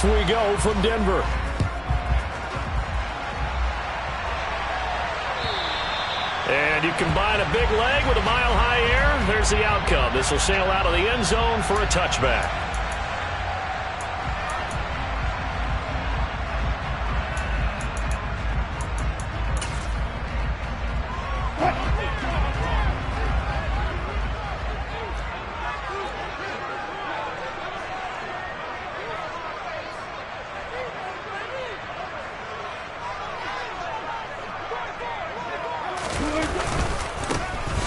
Off we go from Denver. And you combine a big leg with a mile-high air. There's the outcome. This will sail out of the end zone for a touchback.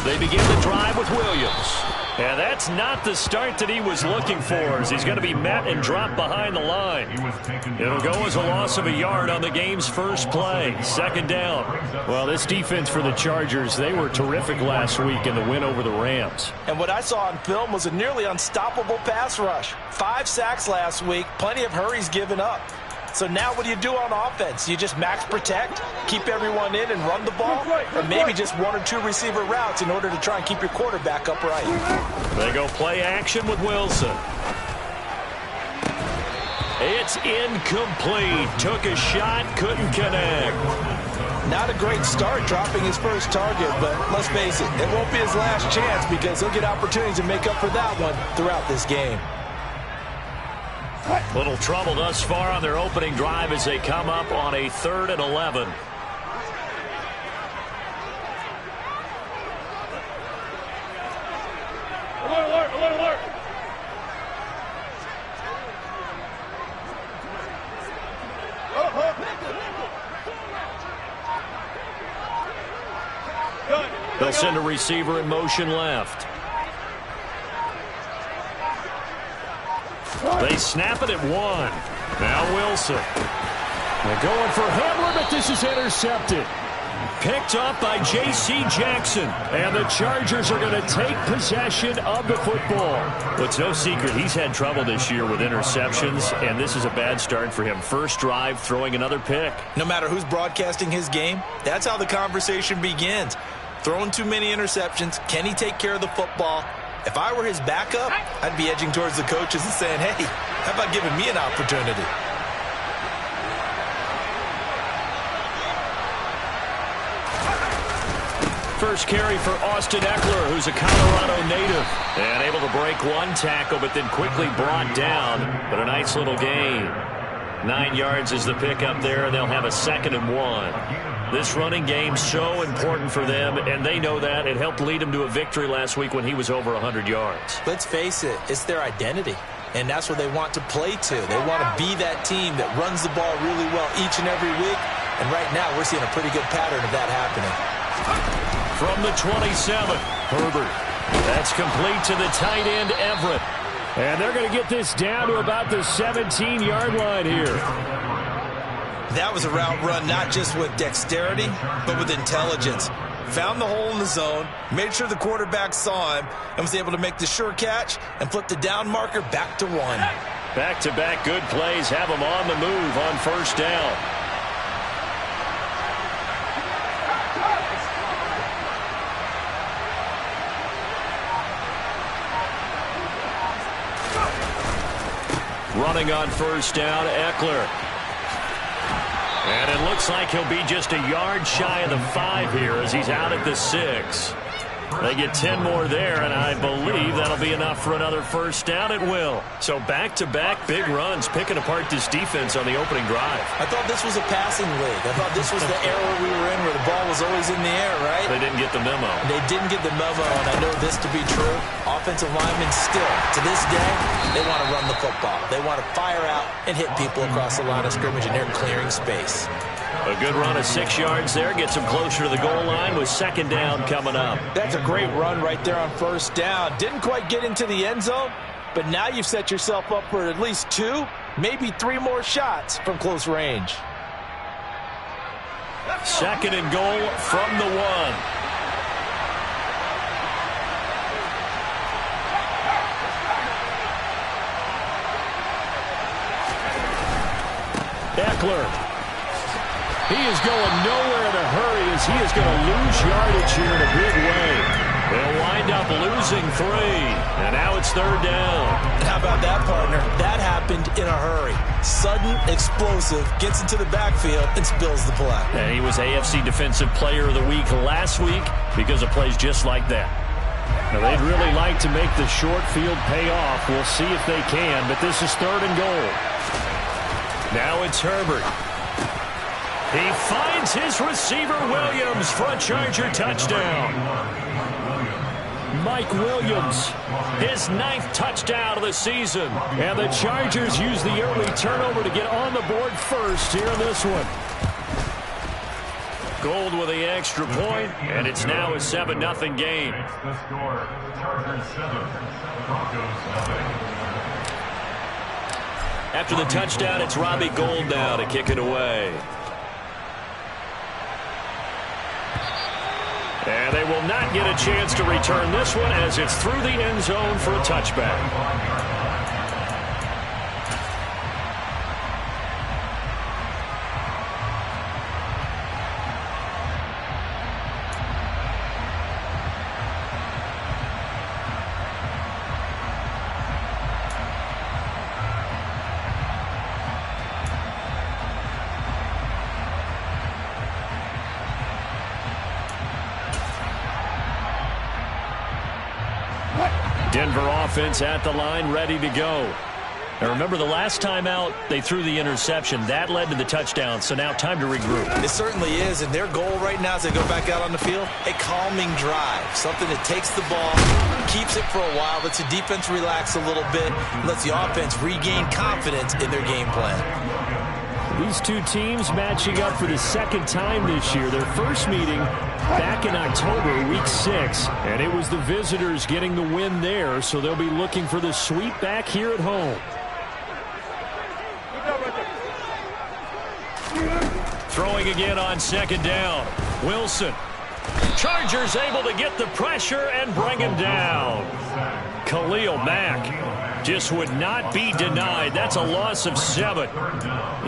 They begin the drive with Williams. And that's not the start that he was looking for, as he's going to be met and dropped behind the line. It'll go as a loss of a yard on the game's first play. Second down. Well, this defense for the Chargers, they were terrific last week in the win over the Rams. And what I saw on film was a nearly unstoppable pass rush. 5 sacks last week, plenty of hurries given up. So now what do you do on offense? You just max protect, keep everyone in and run the ball? Or maybe just 1 or 2 receiver routes in order to try and keep your quarterback upright? They go play action with Wilson. It's incomplete. Took a shot, couldn't connect. Not a great start dropping his first target, but let's face it, it won't be his last chance because he'll get opportunities to make up for that one throughout this game. Little trouble thus far on their opening drive as they come up on a 3rd and 11. Alert, alert, alert. They'll send a receiver in motion left. They snap it at 1. Now Wilson. They're going for Hamler, but this is intercepted. Picked up by J.C. Jackson. And the Chargers are going to take possession of the football. Well, it's no secret he's had trouble this year with interceptions, and this is a bad start for him. First drive, throwing another pick. No matter who's broadcasting his game, that's how the conversation begins. Throwing too many interceptions. Can he take care of the football? If I were his backup, I'd be edging towards the coaches and saying, hey, how about giving me an opportunity? First carry for Austin Eckler, who's a Colorado native. And able to break one tackle, but then quickly brought down. But a nice little gain. 9 yards is the pickup there, and they'll have a 2nd and 1. This running game so important for them, and they know that. It helped lead them to a victory last week when he was over 100 yards. Let's face it, it's their identity, and that's what they want to play to. They want to be that team that runs the ball really well each and every week, and right now we're seeing a pretty good pattern of that happening. From the 27, Herbert. That's complete to the tight end, Everett. And they're going to get this down to about the 17-yard line here. That was a route run not just with dexterity, but with intelligence. Found the hole in the zone, made sure the quarterback saw him, and was able to make the sure catch and flip the down marker back to 1. Back-to-back good plays have them on the move on first down. Running on first down, Eckler. And it looks like he'll be just a yard shy of the 5 here as he's out at the 6. They get 10 more there, and I believe that'll be enough for another first down. It will. So back-to-back big runs, picking apart this defense on the opening drive. I thought this was a passing league. I thought this was the era we were in where the ball was always in the air, right? They didn't get the memo. They didn't get the memo, and I know this to be true. Offensive linemen still, to this day, they want to run the football. They want to fire out and hit people across the line of scrimmage, and they're clearing space. A good run of 6 yards there. Gets them closer to the goal line with second down coming up. That's a great run right there on first down. Didn't quite get into the end zone, but now you've set yourself up for at least 2, maybe 3 more shots from close range. Second and goal from the 1. Eckler. He is going nowhere in a hurry as he is going to lose yardage here in a big way. They'll wind up losing 3. And now it's third down. How about that, partner? That happened in a hurry. Sudden, explosive, gets into the backfield, and spills the play. And he was AFC Defensive Player of the Week last week because of plays just like that. Now, they'd really like to make the short field pay off. We'll see if they can, but this is third and goal. Now it's Herbert. He finds his receiver, Williams, for a Charger touchdown. Mike Williams, his 9th touchdown of the season. And the Chargers use the early turnover to get on the board first here in this one. Gold with the extra point, and it's now a 7-0 game. The score, Chargers 7, Broncos 0. After the touchdown, it's Robbie Gould now to kick it away. And they will not get a chance to return this one as it's through the end zone for a touchback. Denver offense at the line, ready to go. Now remember, the last time out, they threw the interception. That led to the touchdown, so now time to regroup. It certainly is, and their goal right now as they go back out on the field, a calming drive. Something that takes the ball, keeps it for a while, lets the defense relax a little bit, lets the offense regain confidence in their game plan. These two teams matching up for the second time this year. Their first meeting back in October, week 6, and it was the visitors getting the win there, so they'll be looking for the sweep back here at home. Throwing again on second down. Wilson. Chargers able to get the pressure and bring him down. Khalil Mack just would not be denied. That's a loss of 7.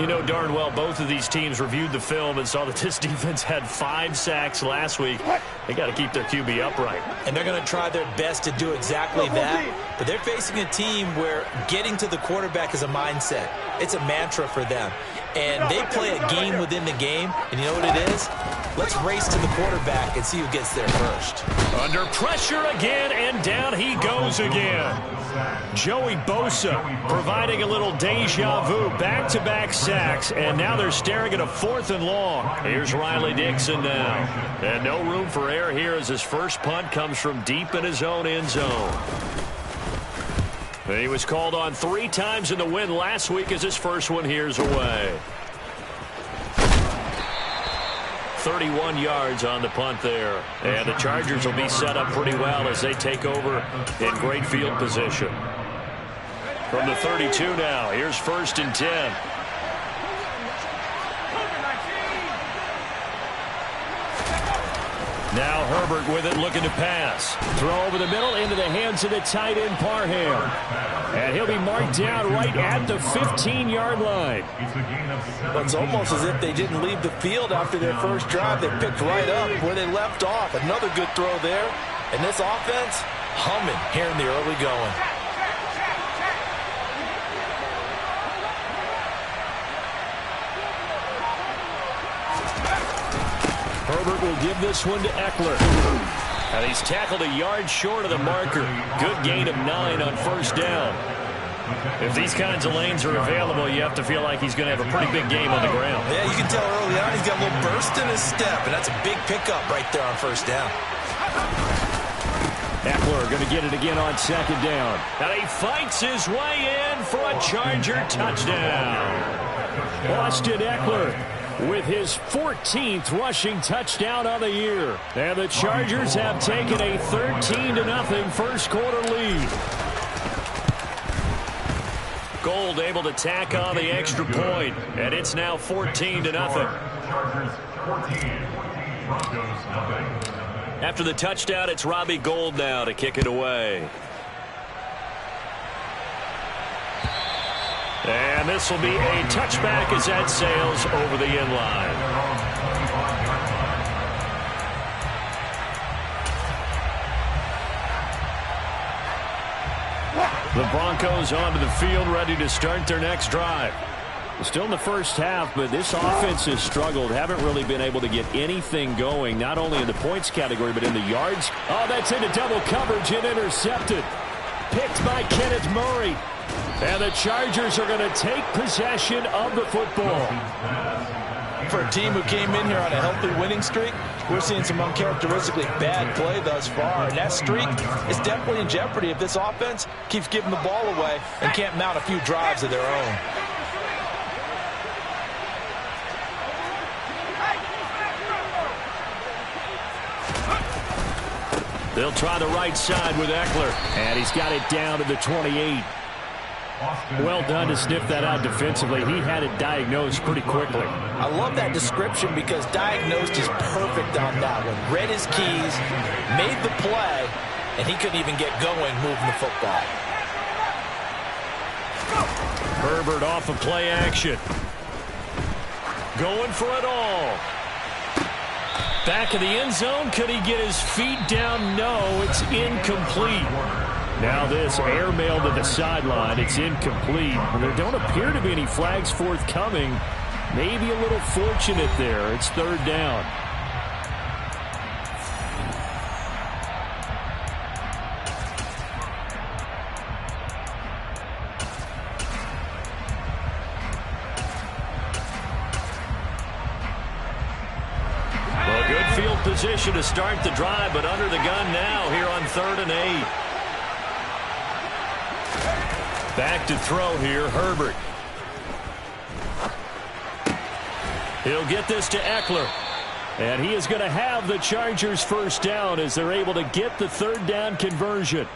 You know darn well both of these teams reviewed the film and saw that this defense had 5 sacks last week. They got to keep their QB upright. And they're going to try their best to do exactly that. But they're facing a team where getting to the quarterback is a mindset. It's a mantra for them. And they play a game within the game. And you know what it is? Let's race to the quarterback and see who gets there first. Under pressure again, and down he goes again. Joey Bosa providing a little deja vu. Back-to-back sacks, and now they're staring at a 4th and long. Here's Riley Dixon now. And no room for error here as his first punt comes from deep in his own end zone. He was called on 3 times in the win last week as his first one here's away. 31 yards on the punt there. And the Chargers will be set up pretty well as they take over in great field position. From the 32 now, here's 1st and 10. Now Herbert with it, looking to pass. Throw over the middle into the hands of the tight end Parham. And he'll be marked down right at the 15-yard line. Well, it's almost as if they didn't leave the field after their first drive. They picked right up where they left off. Another good throw there. And this offense, humming here in the early going. Herbert will give this one to Eckler. And he's tackled a yard short of the marker. Good gain of 9 on 1st down. If these kinds of lanes are available, you have to feel like he's going to have a pretty big game on the ground. Yeah, you can tell early on he's got a little burst in his step, and that's a big pickup right there on 1st down. Eckler going to get it again on 2nd down. And he fights his way in for a Charger touchdown. Austin Eckler with his 14th rushing touchdown on the year. And the Chargers have taken a 13-0 first quarter lead. Gould able to tack on the extra point, and it's now 14-0. After the touchdown, it's Robbie Gould now to kick it away. And this will be a touchback as that sails over the end line. The Broncos onto the field, ready to start their next drive. Still in the first half, but this offense has struggled. Haven't really been able to get anything going, not only in the points category, but in the yards. Oh, that's into double coverage and intercepted. Picked by Kenneth Murray. And the Chargers are going to take possession of the football. For a team who came in here on a healthy winning streak, we're seeing some uncharacteristically bad play thus far. And that streak is definitely in jeopardy if this offense keeps giving the ball away and can't mount a few drives of their own. They'll try the right side with Eckler. And he's got it down to the 28. Well done to sniff that out defensively. He had it diagnosed pretty quickly. I love that description because diagnosed is perfect on that one. Read his keys, made the play, and he couldn't even get going moving the football. Herbert off of play action. Going for it all. Back of the end zone. Could he get his feet down? No, it's incomplete. Now this airmail to the sideline. It's incomplete. There don't appear to be any flags forthcoming. Maybe a little fortunate there. It's third down. Well, good field position to start the drive, but under the gun now here on 3rd and 8. Back to throw here, Herbert. He'll get this to Eckler. And he is going to have the Chargers first down as they're able to get the third down conversion.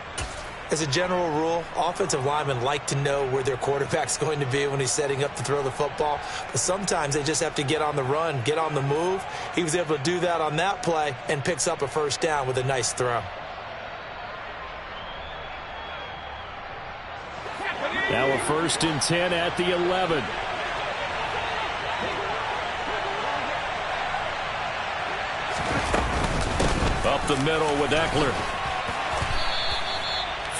As a general rule, offensive linemen like to know where their quarterback's going to be when he's setting up to throw the football. But sometimes they just have to get on the run, get on the move. He was able to do that on that play and picks up a first down with a nice throw. Now a 1st and 10 at the 11. Up the middle with Eckler.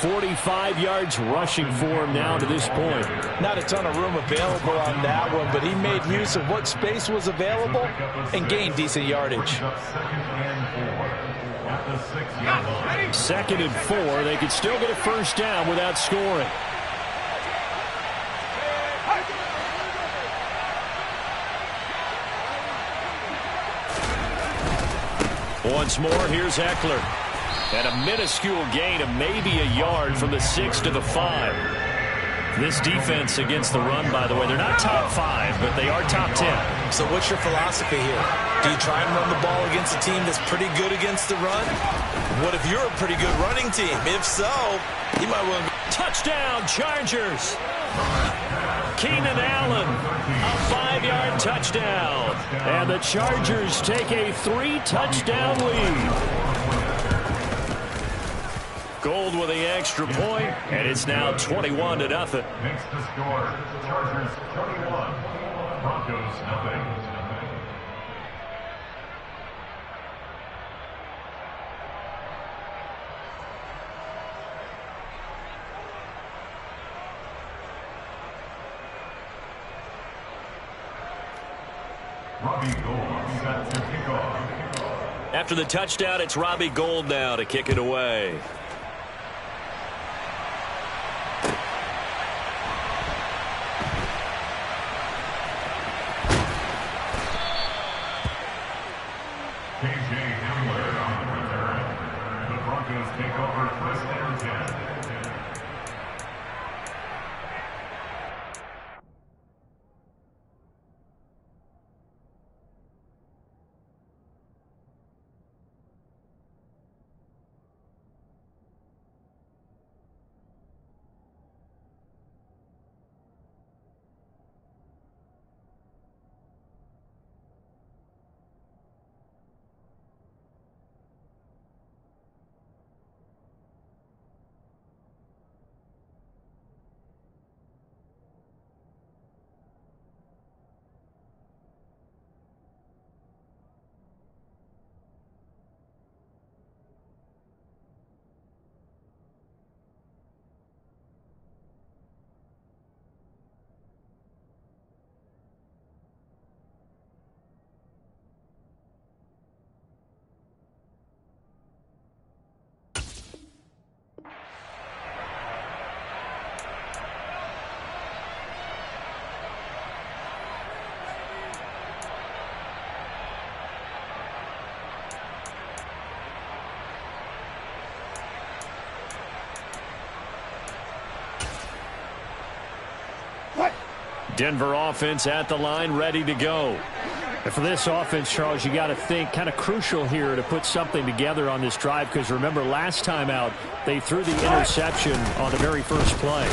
45 yards rushing for him now to this point. Not a ton of room available on that one, but he made use of what space was available and gained decent yardage. 2nd and 4. They could still get a first down without scoring. Once more, here's Eckler. And a minuscule gain of maybe a yard from the 6 to the 5. This defense against the run, by the way, they're not top 5, but they are top 10. So what's your philosophy here? Do you try and run the ball against a team that's pretty good against the run? What if you're a pretty good running team? If so, you might want to... Touchdown, Chargers! Keenan Allen, a 5-yard touchdown. And the Chargers take a 3-touchdown lead. Gold with the extra point, and it's now 21-0. Next to score, Chargers 21, Broncos nothing. Robbie Gould set to kick off. After the touchdown, it's Robbie Gould now to kick it away. Take over 1st and 10. Denver offense at the line, ready to go. And for this offense, Charles, you got to think kind of crucial here to put something together on this drive, because remember last time out they threw the interception on the very first play.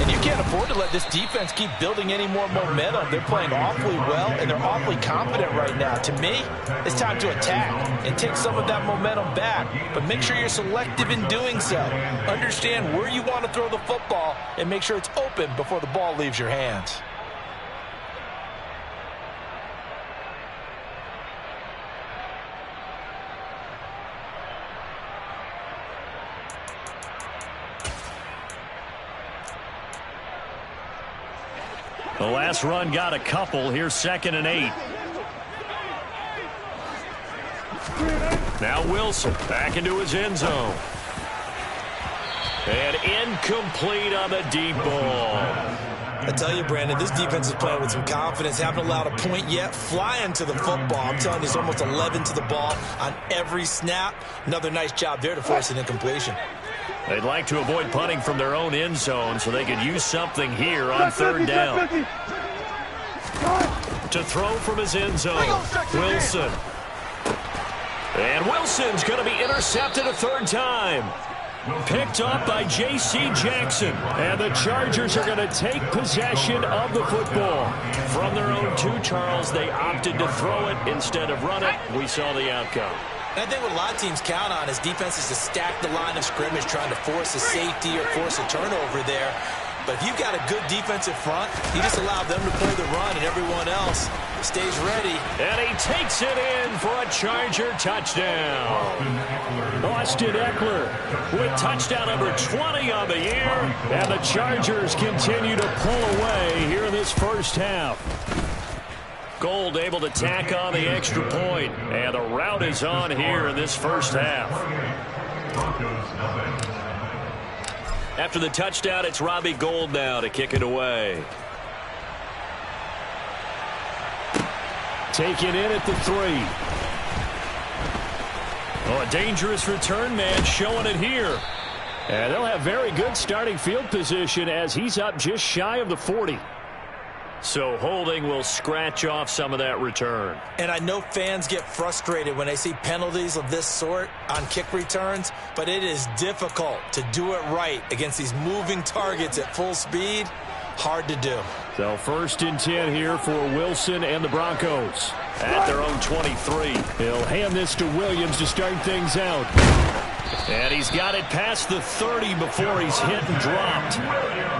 And you can't afford to let this defense keep building any more momentum. They're playing awfully well, and they're awfully confident right now. To me, it's time to attack and take some of that momentum back, but make sure you're selective in doing so. Understand where you want to throw the football and make sure it's open before the ball leaves your hands. The last run got a couple. Here's 2nd and 8. Now Wilson back into his end zone. And incomplete on the deep ball. I tell you, Brandon, this defense is playing with some confidence. Haven't allowed a point yet. Flying to the football. I'm telling you, it's almost 11 to the ball on every snap. Another nice job there to force an incompletion. They'd like to avoid punting from their own end zone so they could use something here on 3rd down. To throw from his end zone, Wilson. And Wilson's going to be intercepted a 3rd time. Picked up by J.C. Jackson. And the Chargers are going to take possession of the football. From their own 2, Charles, they opted to throw it instead of run it. We saw the outcome. And I think what a lot of teams count on is defenses to stack the line of scrimmage, trying to force a safety or force a turnover there. But if you've got a good defensive front, you just allow them to play the run, and everyone else stays ready. And he takes it in for a Charger touchdown. Austin Eckler with touchdown number 20 on the year. And the Chargers continue to pull away here in this first half. Gold able to tack on the extra point. And the route is on here in this first half. After the touchdown, it's Robbie Gould now to kick it away. Taken in at the 3. Oh, a dangerous return man showing it here. And they'll have very good starting field position as he's up just shy of the 40. So holding will scratch off some of that return. And I know fans get frustrated when they see penalties of this sort on kick returns, but it is difficult to do it right against these moving targets at full speed. Hard to do. So 1st and 10 here for Wilson and the Broncos at their own 23. He'll hand this to Williams to start things out. And he's got it past the 30 before he's hit and dropped.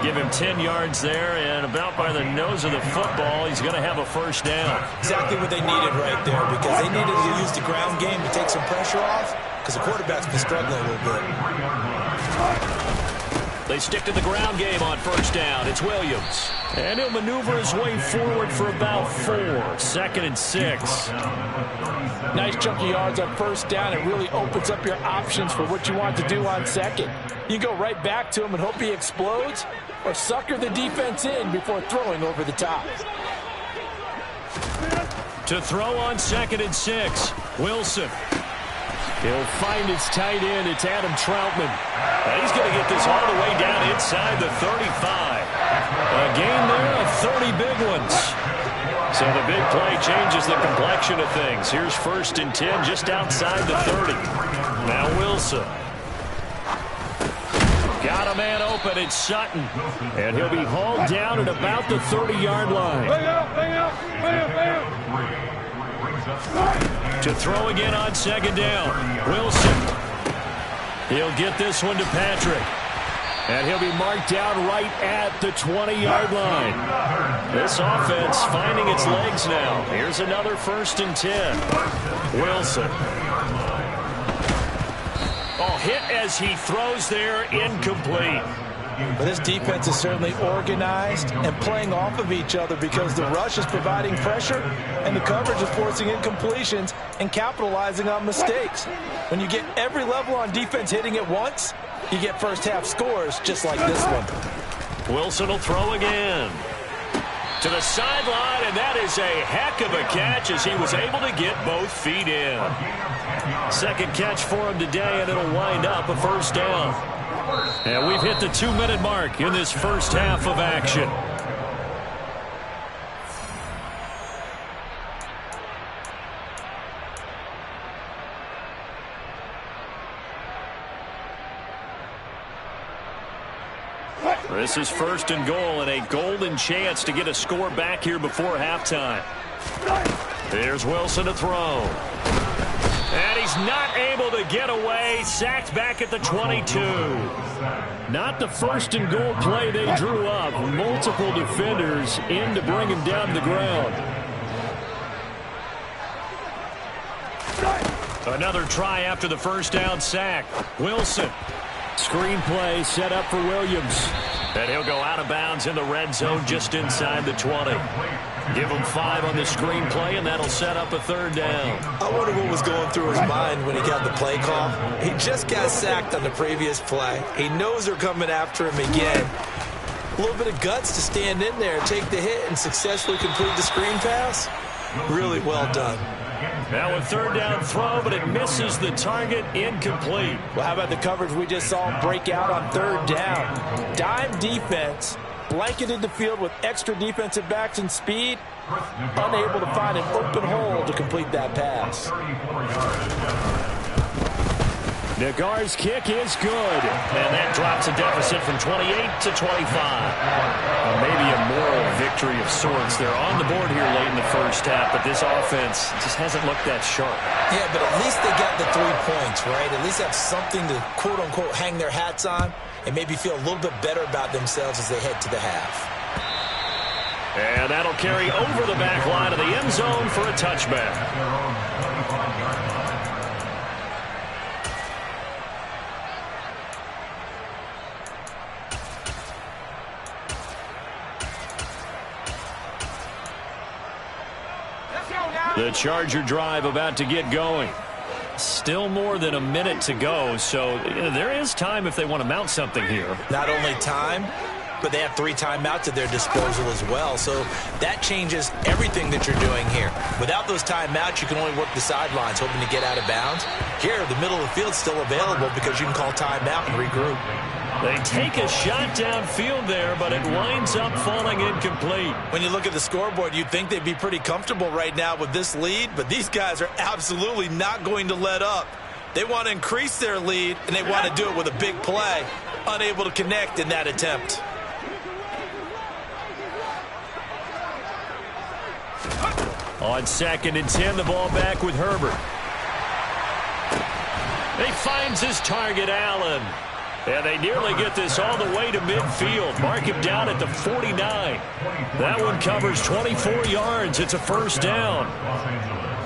Give him 10 yards there, and about by the nose of the football, he's going to have a 1st down. Exactly what they needed right there, because they needed to use the ground game to take some pressure off, because the quarterback's been struggling a little bit. They stick to the ground game on 1st down. It's Williams. And he'll maneuver his way forward for about 4. 2nd and 6. Nice chunky yards on 1st down. It really opens up your options for what you want to do on 2nd. You go right back to him and hope he explodes, or sucker the defense in before throwing over the top. To throw on 2nd and 6. Wilson. He'll find his tight end. It's Adam Troutman. And he's going to get this all the way down inside the 35. A gain there of 30 big ones. So the big play changes the complexion of things. Here's 1st and 10 just outside the 30. Now Wilson. Got a man open. It's Sutton. And he'll be hauled down at about the 30-yard line. To throw again on 2nd down. Wilson. He'll get this one to Patrick. And he'll be marked down right at the 20-yard line. This offense finding its legs now. Here's another 1st and 10. Wilson. Oh, hit as he throws there, incomplete. But this defense is certainly organized and playing off of each other, because the rush is providing pressure and the coverage is forcing incompletions and capitalizing on mistakes. When you get every level on defense hitting at once, you get first half scores just like this one. Wilson will throw again. To the sideline, and that is a heck of a catch as he was able to get both feet in. 2nd catch for him today, and it'll wind up a 1st down. And we've hit the 2-minute mark in this first half of action. This is 1st and goal and a golden chance to get a score back here before halftime. Here's Wilson to throw. And he's not able to get away. Sacked back at the 22. Not the 1st and goal play they drew up. Multiple defenders in to bring him down to the ground. Another try after the 1st down sack. Wilson. Screen play set up for Williams. And he'll go out of bounds in the red zone just inside the 20. Give him 5 on the screen play, and that'll set up a 3rd down. I wonder what was going through his mind when he got the play call. He just got sacked on the previous play. He knows they're coming after him again. A little bit of guts to stand in there, take the hit, and successfully complete the screen pass. Really well done. Now a 3rd down throw, but it misses the target, incomplete. Well, how about the coverage we just saw him break out on 3rd down? Dime defense, blanketed the field with extra defensive backs and speed, unable to find an open hole to complete that pass. Nagar's kick is good. And that drops a deficit from 28 to 25. Maybe a moral victory of sorts. They're on the board here late in the 1st half, but this offense just hasn't looked that sharp. Yeah, but at least they got the 3 points, right? At least have something to, quote-unquote, hang their hats on and maybe feel a little bit better about themselves as they head to the half. And that'll carry over the back line of the end zone for a touchback. The Charger drive about to get going. Still more than a minute to go, so there is time if they want to mount something here. Not only time, but they have 3 timeouts at their disposal as well, so that changes everything that you're doing here. Without those timeouts, you can only work the sidelines, hoping to get out of bounds. Here, the middle of the field's still available because you can call timeout and regroup. They take a shot downfield there, but it winds up falling incomplete. When you look at the scoreboard, you'd think they'd be pretty comfortable right now with this lead, but these guys are absolutely not going to let up. They want to increase their lead, and they want to do it with a big play. Unable to connect in that attempt. On 2nd and 10, the ball back with Herbert. He finds his target, Allen. And they nearly get this all the way to midfield. Mark him down at the 49. That one covers 24 yards. It's a 1st down.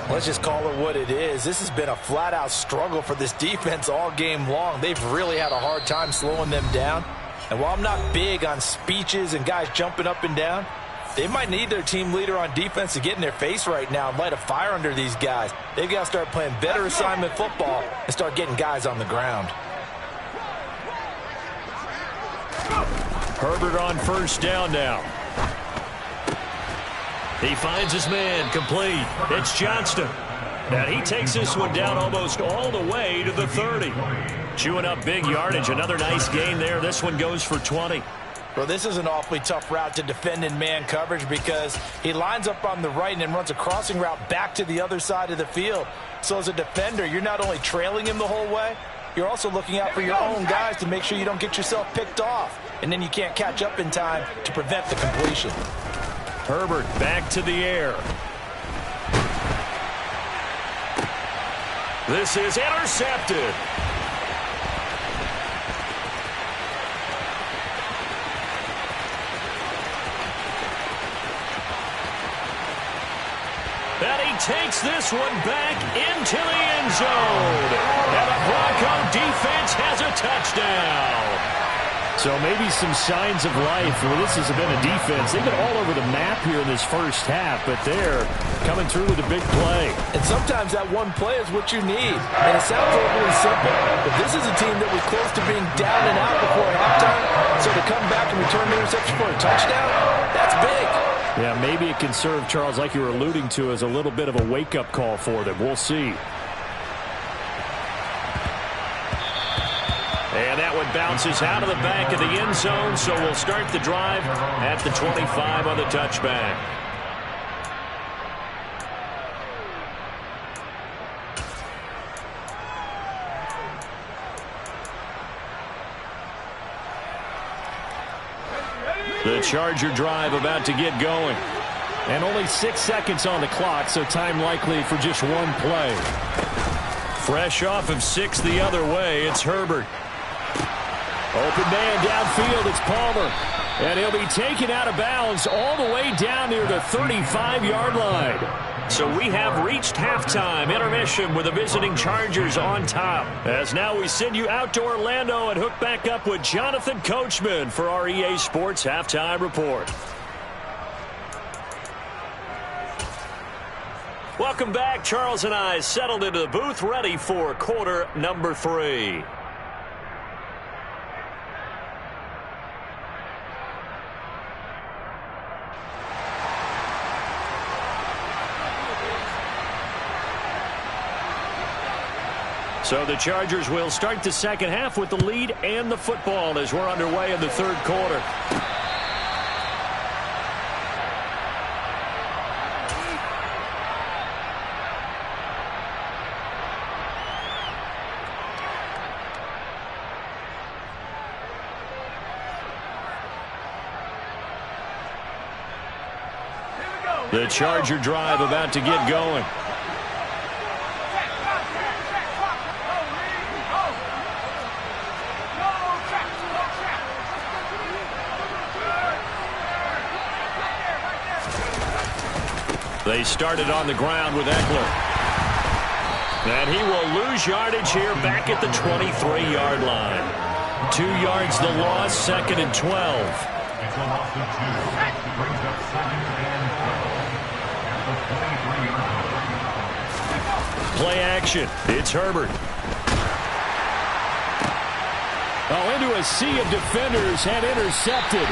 Let's just call it what it is. This has been a flat-out struggle for this defense all game long. They've really had a hard time slowing them down. And while I'm not big on speeches and guys jumping up and down, they might need their team leader on defense to get in their face right now and light a fire under these guys. They've got to start playing better assignment football and start getting guys on the ground. Herbert on 1st down now. He finds his man, complete. It's Johnston. And he takes this one down almost all the way to the 30. Chewing up big yardage. Another nice gain there. This one goes for 20. Well, this is an awfully tough route to defend in man coverage because he lines up on the right and then runs a crossing route back to the other side of the field. So as a defender, you're not only trailing him the whole way, you're also looking out for your own guys to make sure you don't get yourself picked off. And then you can't catch up in time to prevent the completion. Herbert back to the air. This is intercepted. And he takes this one back into the end zone. And the Bronco defense has a touchdown. So maybe some signs of life. Well, this has been a defense. They've been all over the map here in this 1st half, but they're coming through with a big play. And sometimes that one play is what you need. And it sounds overly simple, but this is a team that was close to being down and out before halftime. So to come back and return the interception for a touchdown, that's big. Yeah, maybe it can serve, Charles, like you were alluding to, as a little bit of a wake-up call for them. We'll see. And that one bounces out of the back of the end zone, so we'll start the drive at the 25 on the touchback. The Charger drive about to get going. And only 6 seconds on the clock, so time likely for just one play. Fresh off of 6 the other way, it's Herbert. Open man downfield, it's Palmer. And he'll be taken out of bounds all the way down near the 35-yard line. So we have reached halftime intermission with the visiting Chargers on top. As now we send you out to Orlando and hook back up with Jonathan Coachman for our EA Sports Halftime Report. Welcome back. Charles and I settled into the booth ready for quarter number 3. So the Chargers will start the second half with the lead and the football as we're underway in the third quarter. The Charger drive about to get going. They started on the ground with Eckler. And he will lose yardage here back at the 23-yard line. 2 yards the loss, 2nd and 12. It's a loss of 2. Brings up 2nd and 12 at the 23-yard line. Play action. It's Herbert. Oh, into a sea of defenders and intercepted.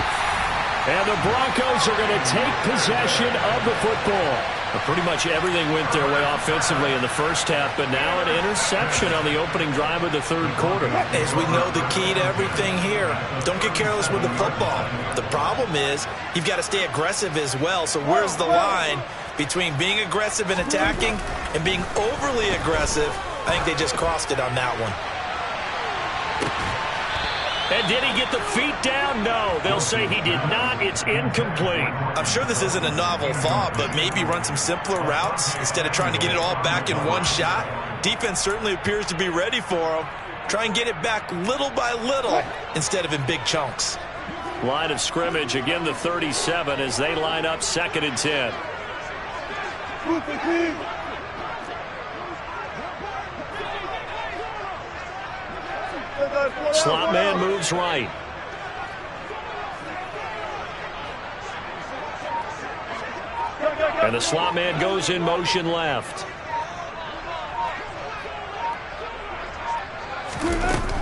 And the Broncos are going to take possession of the football. Pretty much everything went their way offensively in the first half, but now an interception on the opening drive of the third quarter. As we know, the key to everything here, don't get careless with the football. The problem is you've got to stay aggressive as well. So where's the line between being aggressive and attacking and being overly aggressive? I think they just crossed it on that one. And did he get the feet down? No. They'll say he did not. It's incomplete. I'm sure this isn't a novel thought, but maybe run some simpler routes instead of trying to get it all back in one shot. Defense certainly appears to be ready for him. Try and get it back little by little instead of in big chunks. Line of scrimmage, again the 37 as they line up 2nd and 10. Slot man moves right. And the slot man goes in motion left.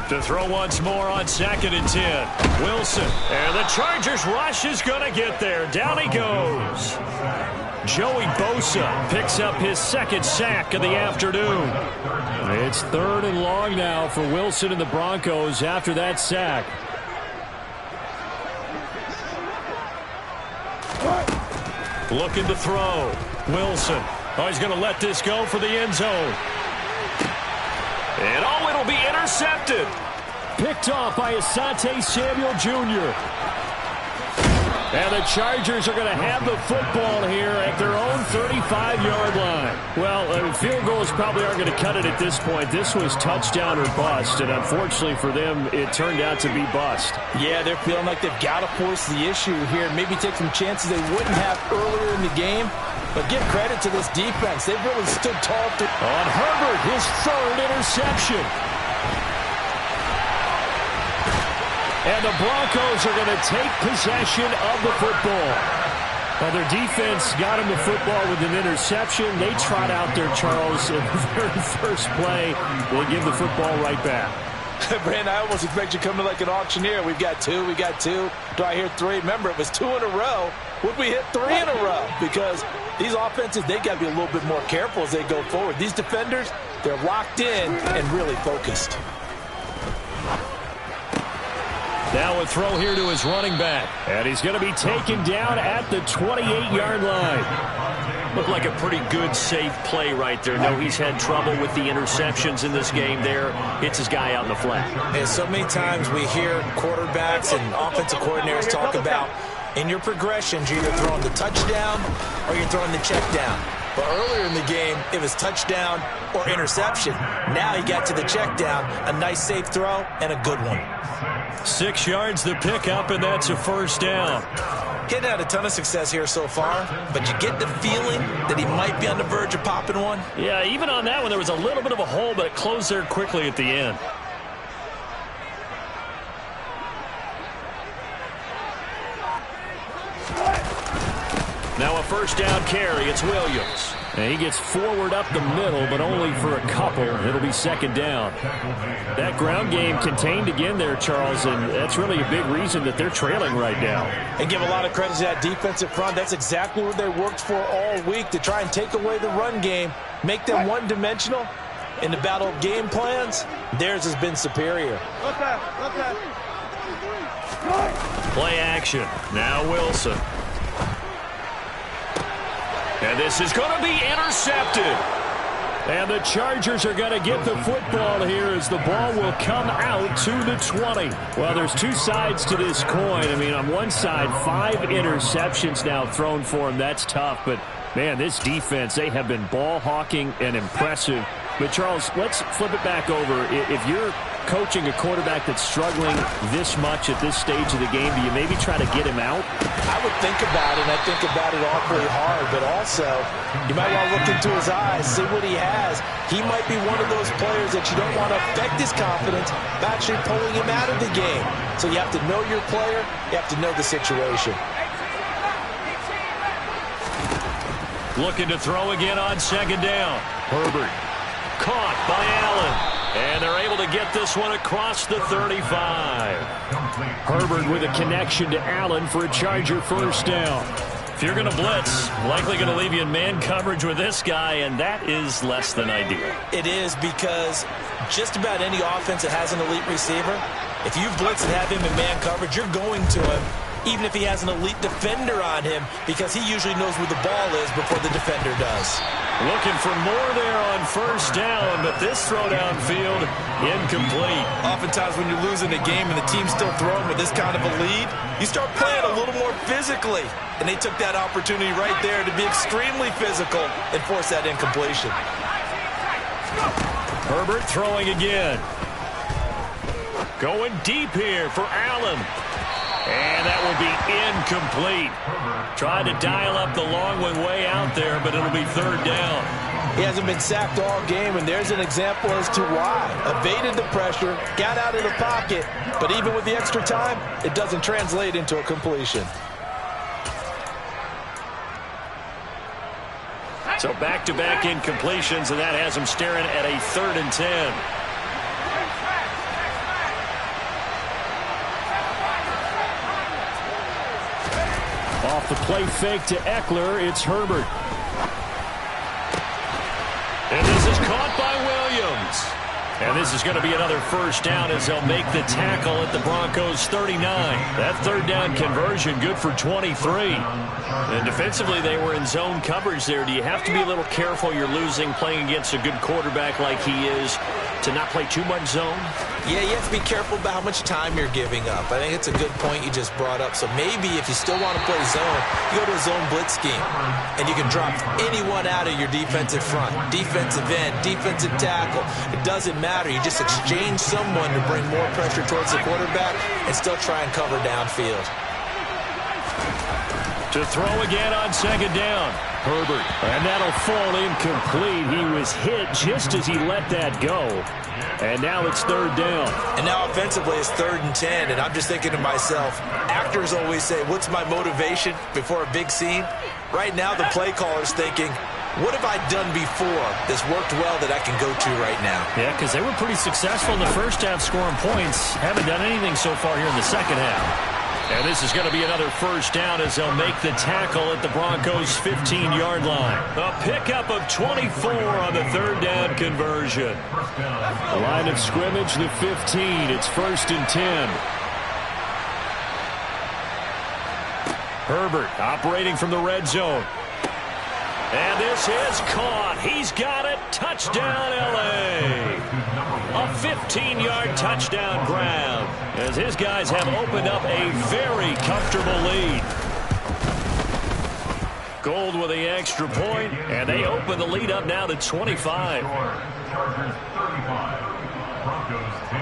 To throw once more on 2nd and 10. Wilson. And the Chargers rush is going to get there. Down he goes. Joey Bosa picks up his 2nd sack of the afternoon. It's 3rd and long now for Wilson and the Broncos after that sack. Looking to throw. Wilson. Oh, he's going to let this go for the end zone. And oh, it'll be intercepted. Picked off by Asante Samuel Jr. And the Chargers are going to have the football here at their own 35-yard line. Well, field goals probably aren't going to cut it at this point. This was touchdown or bust, and unfortunately for them, it turned out to be bust. Yeah, they're feeling like they've got to force the issue here and maybe take some chances they wouldn't have earlier in the game. But give credit to this defense. They've really stood tall. On Herbert, his 3rd interception. And the Broncos are going to take possession of the football. Well, their defense got him the football with an interception. They trot out there, Charles, in the very first play. They'll give the football right back. Brandon, I almost expect you coming like an auctioneer. We've got 2, we got 2. Do I hear 3? Remember, it was 2 in a row. Would we hit 3 in a row? Because these offenses, they got to be a little bit more careful as they go forward. These defenders, they're locked in and really focused. Now a throw here to his running back. And he's going to be taken down at the 28-yard line. Looked like a pretty good, safe play right there. No, he's had trouble with the interceptions in this game there. Hits his guy out in the flat. And so many times we hear quarterbacks and offensive coordinators talk about In your progressions, you're either throwing the touchdown or you're throwing the check down. But earlier in the game, it was touchdown or interception. Now he got to the check down, a nice safe throw, and a good one. 6 yards the pickup, and that's a first down. Getting had a ton of success here so far, but you get the feeling that he might be on the verge of popping one. Yeah, even on that one, there was a little bit of a hole, but it closed there quickly at the end. Now a first down carry. It's Williams. And he gets forward up the middle, but only for a couple. It'll be second down. That ground game contained again there, Charles, and that's really a big reason that they're trailing right now. And give a lot of credit to that defensive front. That's exactly what they worked for all week, to try and take away the run game, make them one-dimensional. In the battle of game plans, theirs has been superior. Play action. Now Wilson. And this is going to be intercepted. And the Chargers are going to get the football here as the ball will come out to the 20. Well, there's two sides to this coin. I mean, on one side, 5 interceptions now thrown for him. That's tough. But, man, this defense, they have been ball hawking and impressive. But, Charles, let's flip it back over. If you're coaching a quarterback that's struggling this much at this stage of the game, do you maybe try to get him out? I would think about it, and I think about it awfully hard, but also you might want to look into his eyes, see what he has. He might be one of those players that you don't want to affect his confidence by actually pulling him out of the game. So you have to know your player, you have to know the situation. Looking to throw again on second down. Herbert caught by Allen. And they're able to get this one across the 35. Herbert with a connection to Allen for a Charger first down. If you're going to blitz, likely going to leave you in man coverage with this guy, and that is less than ideal. It is, because just about any offense that has an elite receiver, if you blitz and have him in man coverage, you're going to him, even if he has an elite defender on him, because he usually knows where the ball is before the defender does. Looking for more there on first down, but this throw downfield, incomplete. Oftentimes when you're losing a game and the team's still throwing with this kind of a lead, you start playing a little more physically. And they took that opportunity right there to be extremely physical and force that incompletion. Herbert throwing again. Going deep here for Allen. And that will be incomplete. Trying to dial up the long one way out there, but it'll be third down. He hasn't been sacked all game, and there's an example as to why. Evaded the pressure, got out of the pocket, but even with the extra time, it doesn't translate into a completion. So back-to-back incompletions, and that has him staring at a 3rd and 10. Off the play fake to Eckler, it's Herbert. And this is caught by Williams. And this is going to be another first down as they'll make the tackle at the Broncos' 39. That third down conversion good for 23. And defensively, they were in zone coverage there. Do you have to be a little careful you're losing playing against a good quarterback like he is to not play too much zone? Yeah, you have to be careful about how much time you're giving up. I think it's a good point you just brought up. So maybe if you still want to play zone, you go to a zone blitz scheme. And you can drop anyone out of your defensive front. Defensive end, defensive tackle. It doesn't matter. You just exchange someone to bring more pressure towards the quarterback and still try and cover downfield. To throw again on second down. Herbert. And that'll fall incomplete. He was hit just as he let that go. And now it's third down. And now offensively it's 3rd and 10. And I'm just thinking to myself, actors always say, what's my motivation before a big scene? Right now the play caller's thinking, what have I done before that's worked well that I can go to right now? Yeah, because they were pretty successful in the first half scoring points. Haven't done anything so far here in the second half. And this is going to be another first down as they'll make the tackle at the Broncos' 15-yard line. A pickup of 24 on the 3rd down conversion. The line of scrimmage, the 15. It's 1st and 10. Herbert operating from the red zone. And this is caught. He's got it. Touchdown, L.A. A 15-yard touchdown grab as his guys have opened up a very comfortable lead. Gold with the extra point, and they open the lead up now to 25. Chargers 35, Broncos 10.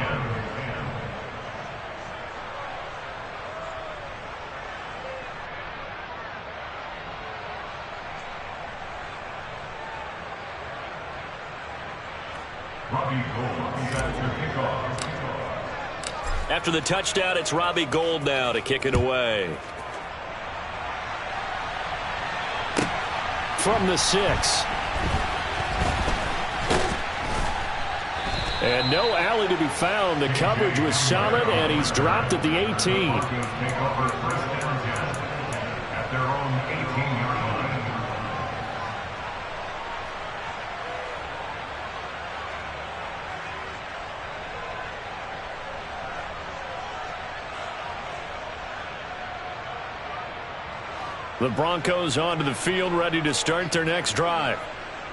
Robbie Gould set to kick off. After the touchdown, it's Robbie Gould now to kick it away. From the 6. And no alley to be found. The coverage was solid, and he's dropped at the 18. Broncos take over first and 10 at their own 18-yard line. The Broncos onto the field, ready to start their next drive.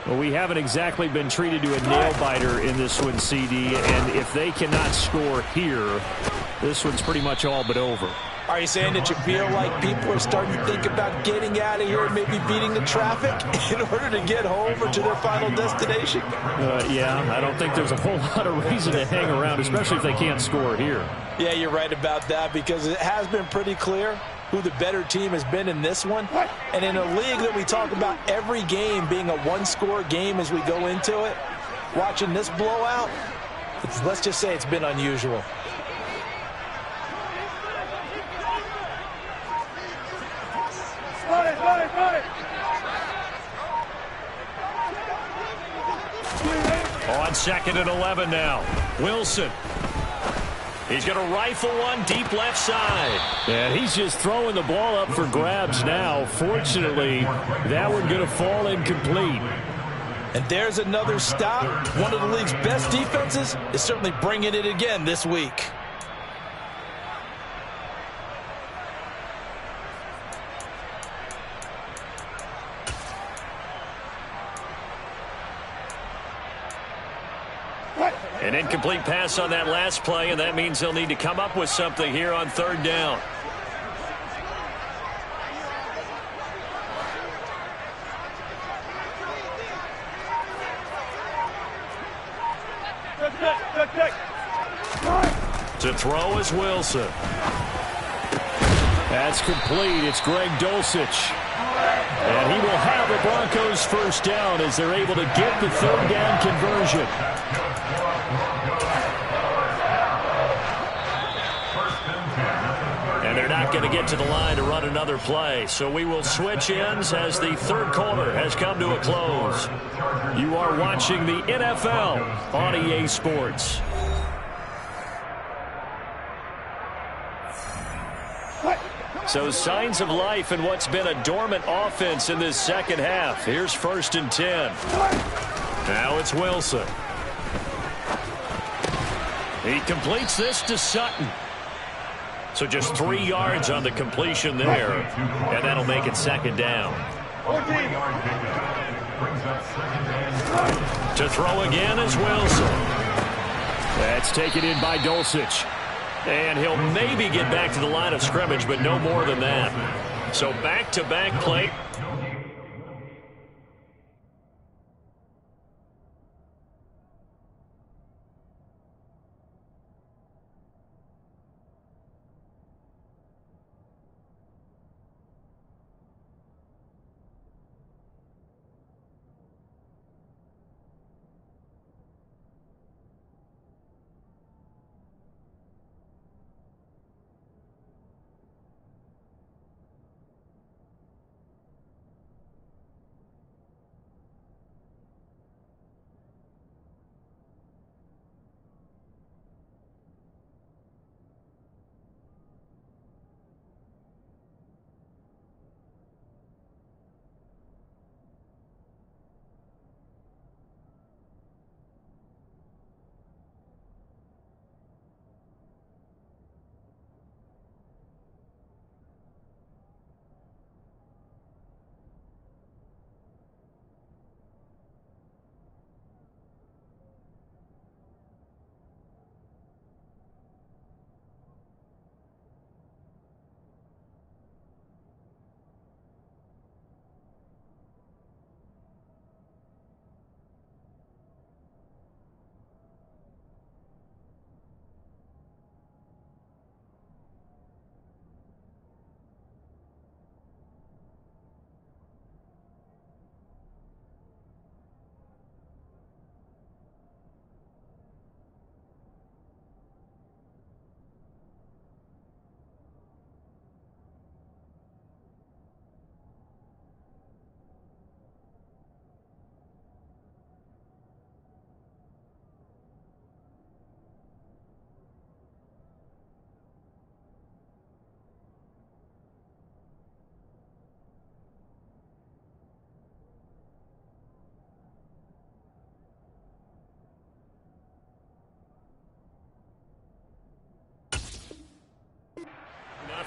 Well, we haven't exactly been treated to a nail-biter in this one, CD, and if they cannot score here, this one's pretty much all but over. Are you saying that you feel like people are starting to think about getting out of here and maybe beating the traffic in order to get home or to their final destination? Yeah, I don't think there's a whole lot of reason to hang around, especially if they can't score here. Yeah, you're right about that, because it has been pretty clear who the better team has been in this one. And in a league that we talk about every game being a one-score game as we go into it, watching this blowout, let's just say it's been unusual. On 2nd and 11 now. Wilson. He's going to rifle one deep left side. And he's just throwing the ball up for grabs now. Fortunately, that one going to fall incomplete. And there's another stop. One of the league's best defenses is certainly bringing it again this week. An incomplete pass on that last play, and that means they'll need to come up with something here on 3rd down. To throw is Wilson. That's complete. It's Greg Dulcich. And he will have the Broncos first down as they're able to get the 3rd down conversion. And they're not going to get to the line to run another play. So we will switch ends as the 3rd quarter has come to a close. You are watching the NFL on EA Sports. So signs of life in what's been a dormant offense in this second half. Here's 1st and 10. Now it's Wilson. He completes this to Sutton. So just 3 yards on the completion there. And that'll make it 2nd down. To throw again is Wilson. That's taken in by Dulcich. And he'll maybe get back to the line of scrimmage, but no more than that. So back-to-back play.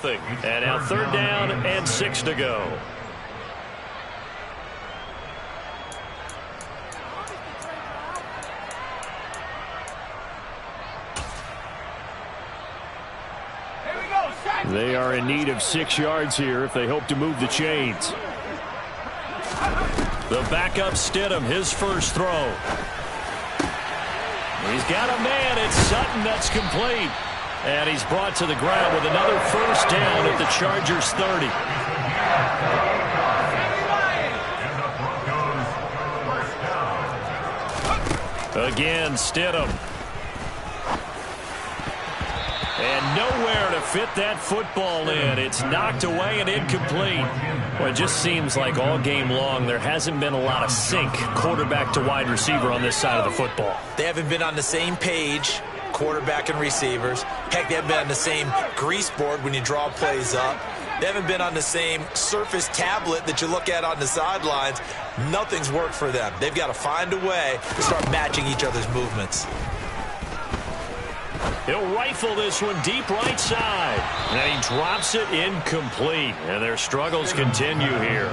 And now 3rd down and 6 to go. They are in need of 6 yards here if they hope to move the chains. The backup Stidham, his first throw. He's got a man. It's Sutton that's complete. And he's brought to the ground with another first down at the Chargers 30. Again, Stidham. And nowhere to fit that football in. It's knocked away and incomplete. Well, it just seems like all game long there hasn't been a lot of sync quarterback to wide receiver on this side of the football. They haven't been on the same page, quarterback and receivers. Heck, they haven't been on the same grease board when you draw plays up. They haven't been on the same Surface tablet that you look at on the sidelines. Nothing's worked for them. They've got to find a way to start matching each other's movements. He'll rifle this one deep right side. And he drops it incomplete. And their struggles continue here.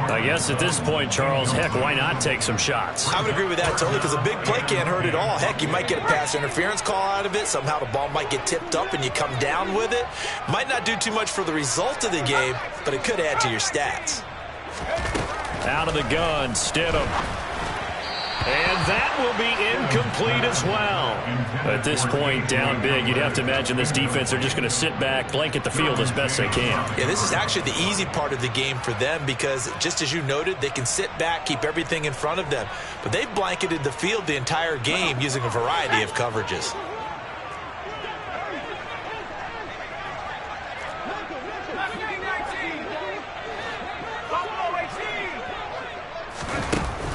I guess at this point, Charles, heck, why not take some shots? I would agree with that totally, because a big play can't hurt at all. Heck, you might get a pass interference call out of it. Somehow the ball might get tipped up and you come down with it. Might not do too much for the result of the game, but it could add to your stats. Out of the gun, Stidham. And that will be incomplete as well. At this point, down big, you'd have to imagine this defense are just going to sit back, blanket the field as best they can. Yeah, this is actually the easy part of the game for them because, just as you noted, they can sit back, keep everything in front of them. But they've blanketed the field the entire game using a variety of coverages.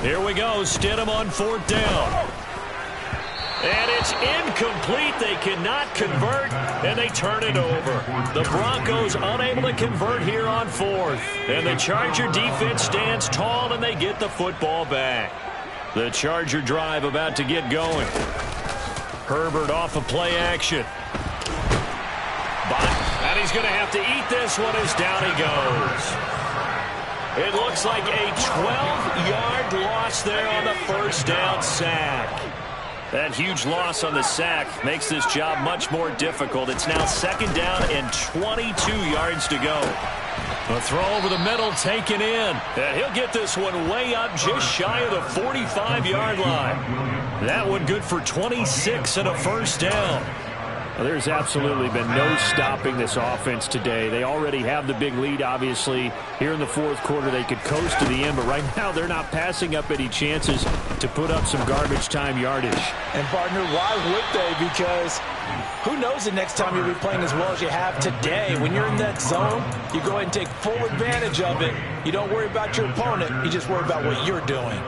Here we go, Stidham on 4th down. And it's incomplete. They cannot convert, and they turn it over. The Broncos unable to convert here on 4th. And the Charger defense stands tall, and they get the football back. The Charger drive about to get going. Herbert off of play action. And he's going to have to eat this one as down he goes. It looks like a 12-yard loss there on the first down sack. That huge loss on the sack makes this job much more difficult. It's now 2nd down and 22 yards to go. A throw over the middle taken in. And he'll get this one way up just shy of the 45-yard line. That one good for 26 and a first down. Well, there's absolutely been no stopping this offense today. They already have the big lead, obviously. Here in the 4th quarter, they could coast to the end, but right now they're not passing up any chances to put up some garbage time yardage. And, partner, why would they? Because who knows the next time you'll be playing as well as you have today. When you're in that zone, you go ahead and take full advantage of it. You don't worry about your opponent. You just worry about what you're doing.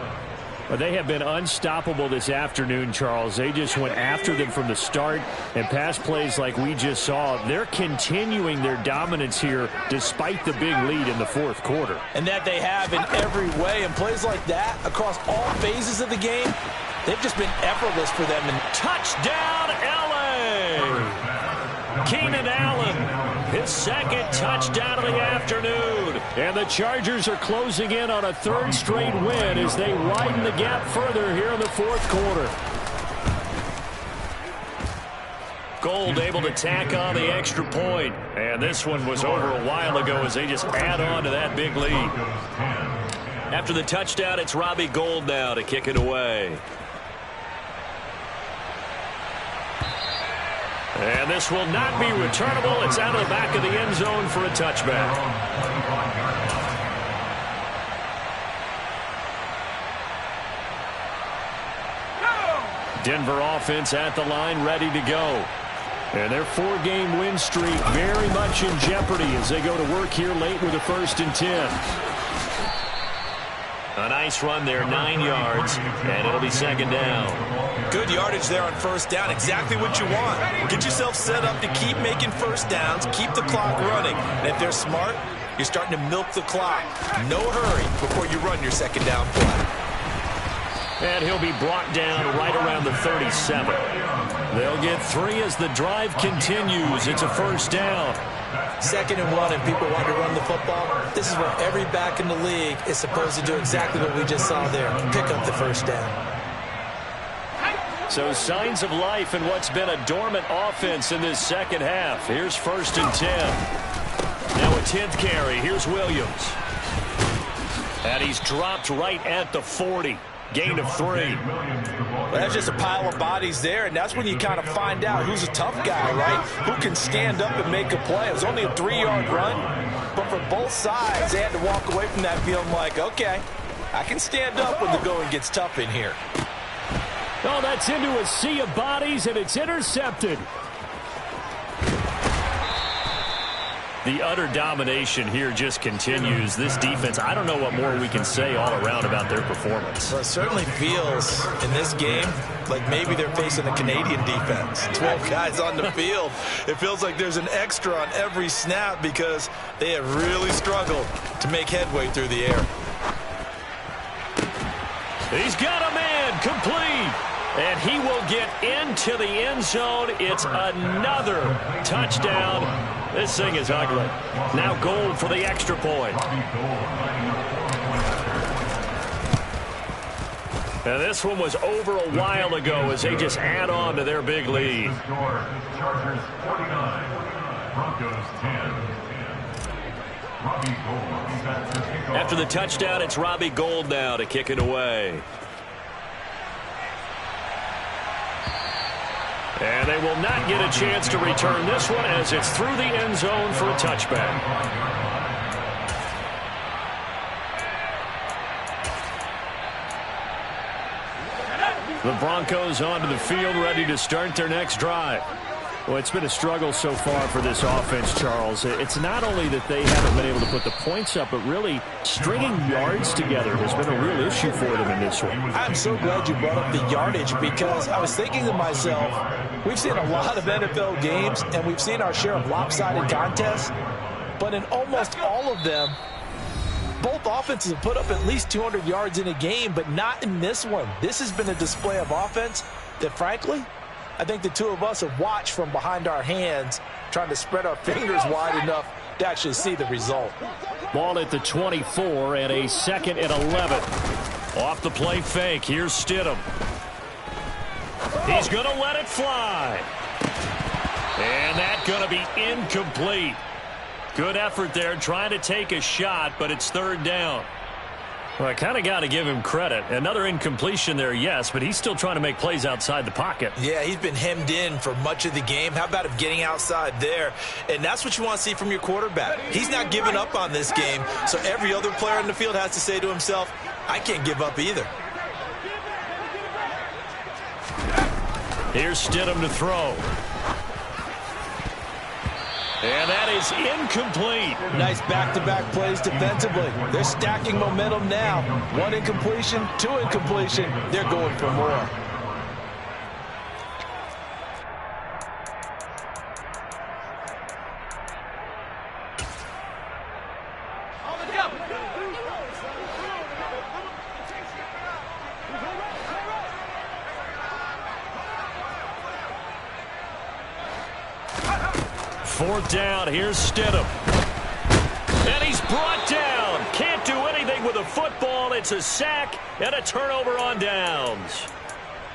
Well, they have been unstoppable this afternoon, Charles. They just went after them from the start, and pass plays like we just saw, they're continuing their dominance here despite the big lead in the 4th quarter. And that they have in every way. And plays like that across all phases of the game, they've just been effortless for them. And touchdown, L.A. Keenan Allen, his 2nd touchdown of the afternoon. And the Chargers are closing in on a 3rd straight win as they widen the gap further here in the 4th quarter. Gold able to tack on the extra point. And this one was over a while ago as they just add on to that big lead. After the touchdown, it's Robbie Gould now to kick it away. And this will not be returnable. It's out of the back of the end zone for a touchback. Denver offense at the line, ready to go. And their 4-game win streak very much in jeopardy as they go to work here late with a 1st and 10. A nice run there, 9 yards, and it'll be 2nd down. Good yardage there on 1st down, exactly what you want. Get yourself set up to keep making 1st downs, keep the clock running. And if they're smart, you're starting to milk the clock. No hurry before you run your 2nd down play. And he'll be brought down right around the 37. They'll get 3 as the drive continues. It's a first down. 2nd and 1, and people want to run the football. This is where every back in the league is supposed to do exactly what we just saw there. Pick up the first down. So signs of life in what's been a dormant offense in this second half. Here's 1st and 10. Now a 10th carry. Here's Williams. And he's dropped right at the 40. Gain of 3. Well, that's just a pile of bodies there, and that's when you kind of find out who's a tough guy, right? Who can stand up and make a play. It was only a 3-yard run, but for both sides, they had to walk away from that feeling like, okay, I can stand up when the going gets tough in here. Oh, that's into a sea of bodies, and it's intercepted. The utter domination here just continues. This defense, I don't know what more we can say all around about their performance. Well, it certainly feels in this game like maybe they're facing a Canadian defense. 12 guys on the field. It feels like there's an extra on every snap because they have really struggled to make headway through the air. He's got a man complete. And he will get into the end zone. It's another touchdown. This thing is ugly. Now goal for the extra point. And this one was over a while ago as they just add on to their big lead. Chargers 49, Broncos 10. After the touchdown, it's Robbie Gould now to kick it away. And they will not get a chance to return this one as it's through the end zone for a touchback. The Broncos onto the field, ready to start their next drive. Well, it's been a struggle so far for this offense, Charles. It's not only that they haven't been able to put the points up, but really stringing yards together has been a real issue for them in this one. I'm so glad you brought up the yardage because I was thinking to myself, we've seen a lot of NFL games and we've seen our share of lopsided contests, but in almost all of them, both offenses have put up at least 200 yards in a game, but not in this one. This has been a display of offense that, frankly, I think the two of us have watched from behind our hands, trying to spread our fingers wide enough to actually see the result. Ball at the 24 and a 2nd and 11. Off the play fake. Here's Stidham. He's going to let it fly. And that's going to be incomplete. Good effort there trying to take a shot, but it's 3rd down. Well, I kind of got to give him credit. Another incompletion there, yes, but he's still trying to make plays outside the pocket. Yeah, he's been hemmed in for much of the game. How about him getting outside there? And that's what you want to see from your quarterback. He's not giving up on this game, so every other player in the field has to say to himself, I can't give up either. Here's Stidham to throw. And that is incomplete. Nice back-to-back plays defensively. They're stacking momentum now. 1 incompletion, 2 incompletion. They're going for more. Fourth down, here's Stidham. And he's brought down. Can't do anything with a football. It's a sack and a turnover on downs.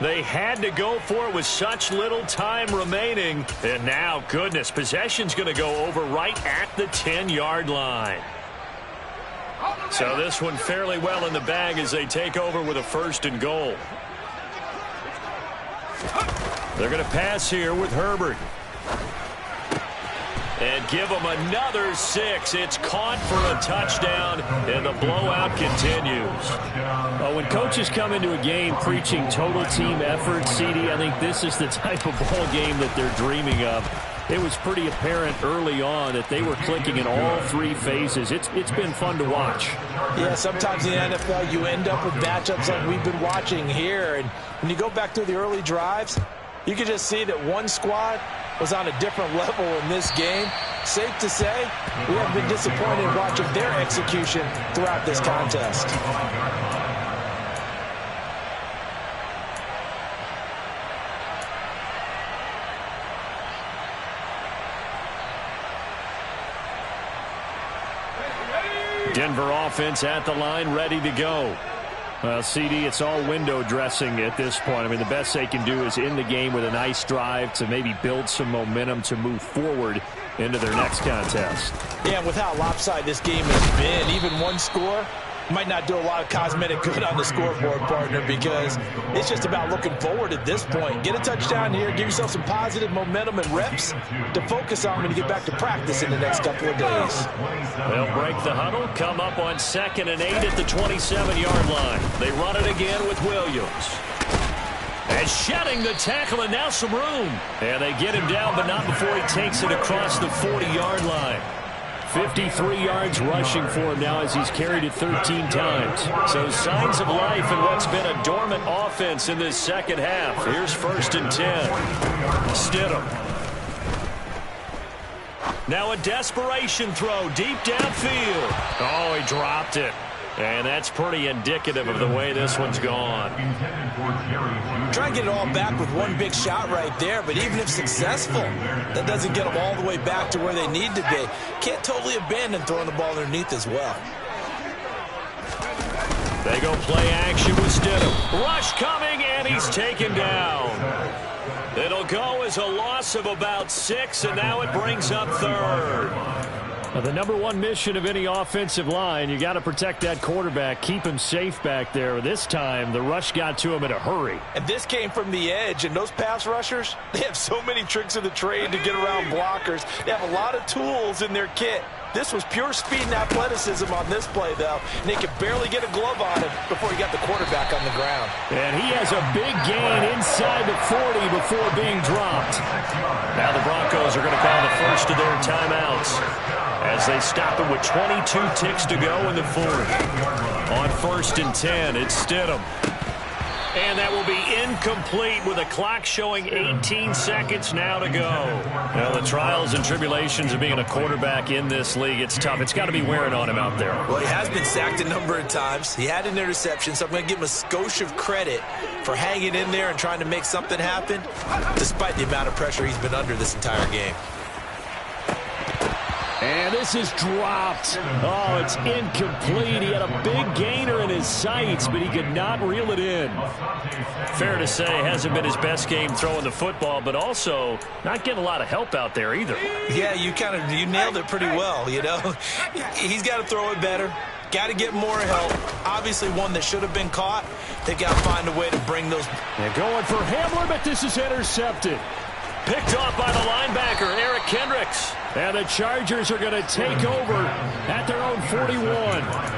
They had to go for it with such little time remaining. And now, goodness, possession's going to go over right at the 10-yard line. So this one fairly well in the bag as they take over with a 1st and goal. They're going to pass here with Herbert. And give them another 6. It's caught for a touchdown, and the blowout continues. When coaches come into a game preaching total team effort, CD, I think this is the type of ball game that they're dreaming of. It was pretty apparent early on that they were clicking in all 3 phases. It's been fun to watch. Yeah, sometimes in the NFL you end up with matchups like we've been watching here. And when you go back through the early drives, you can just see that one squad was on a different level in this game. Safe to say, we have been disappointed watching their execution throughout this contest. Denver offense at the line, ready to go. Well, CD, it's all window dressing at this point. I mean, the best they can do is end the game with a nice drive to maybe build some momentum to move forward into their next contest. Yeah, and with how lopsided this game has been, even one score might not do a lot of cosmetic good on the scoreboard, partner, because it's just about looking forward at this point. Get a touchdown here, give yourself some positive momentum and reps to focus on when you get back to practice in the next couple of days. They'll break the huddle, come up on 2nd and 8 at the 27-yard line. They run it again with Williams. And shedding the tackle, and now some room. And they get him down, but not before he takes it across the 40-yard line. 53 yards rushing for him now as he's carried it 13 times. So signs of life in what's been a dormant offense in this second half. Here's 1st and 10. Stidham. Now a desperation throw deep downfield. Oh, he dropped it. And that's pretty indicative of the way this one's gone. Try and get it all back with one big shot right there, but even if successful, that doesn't get them all the way back to where they need to be. Can't totally abandon throwing the ball underneath as well. They go play action with Stidham. Rush coming, and he's taken down. It'll go as a loss of about 6, and now it brings up 3rd. Now, the number one mission of any offensive line, you got to protect that quarterback, keep him safe back there. This time, the rush got to him in a hurry. And this came from the edge, and those pass rushers, they have so many tricks of the trade to get around blockers. They have a lot of tools in their kit. This was pure speed and athleticism on this play, though. And they could barely get a glove on him before he got the quarterback on the ground. And he has a big gain inside the 40 before being dropped. Now the Broncos are going to call the first of their timeouts as they stop him with 22 ticks to go in the 4th. On 1st and 10, it's Stidham. And that will be incomplete with a clock showing 18 seconds now to go. Well, the trials and tribulations of being a quarterback in this league, it's tough. It's got to be wearing on him out there. Well, he has been sacked a number of times. He had an interception, so I'm going to give him a skosh of credit for hanging in there and trying to make something happen, despite the amount of pressure he's been under this entire game. And this is dropped. Oh, it's incomplete. He had a big gainer in his sights, but he could not reel it in. Fair to say, hasn't been his best game throwing the football, but also not getting a lot of help out there either. Yeah, you nailed it pretty well, you know. He's got to throw it better. Got to get more help. Obviously one that should have been caught. They got to find a way to bring those. They're going for Hamler, but this is intercepted. Picked off by the linebacker, Eric Kendricks. And the Chargers are going to take over at their own 41.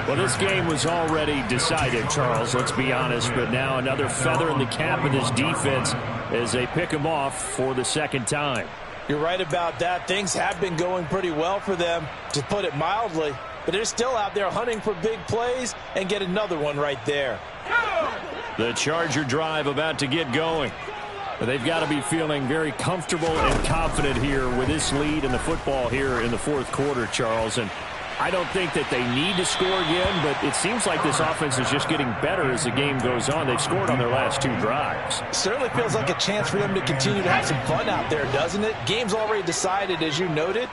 Well, this game was already decided, Charles, let's be honest. But now another feather in the cap of this defense as they pick them off for the 2nd time. You're right about that. Things have been going pretty well for them, to put it mildly. But they're still out there hunting for big plays and get another one right there. The Charger drive about to get going. But they've got to be feeling very comfortable and confident here with this lead in the football here in the 4th quarter, Charles. And I don't think that they need to score again, but it seems like this offense is just getting better as the game goes on. They've scored on their last 2 drives. Certainly feels like a chance for them to continue to have some fun out there, doesn't it? Game's already decided, as you noted.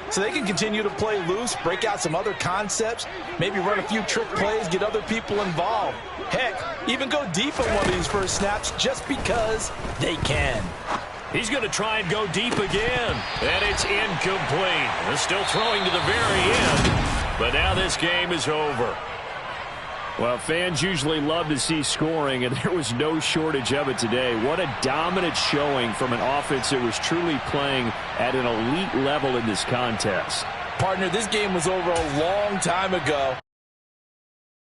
So they can continue to play loose, break out some other concepts, maybe run a few trick plays, get other people involved. Heck, even go deep on one of these first snaps just because they can. He's going to try and go deep again. And it's incomplete. They're still throwing to the very end. But now this game is over. Well, fans usually love to see scoring, and there was no shortage of it today. What a dominant showing from an offense that was truly playing at an elite level in this contest. Partner, this game was over a long time ago.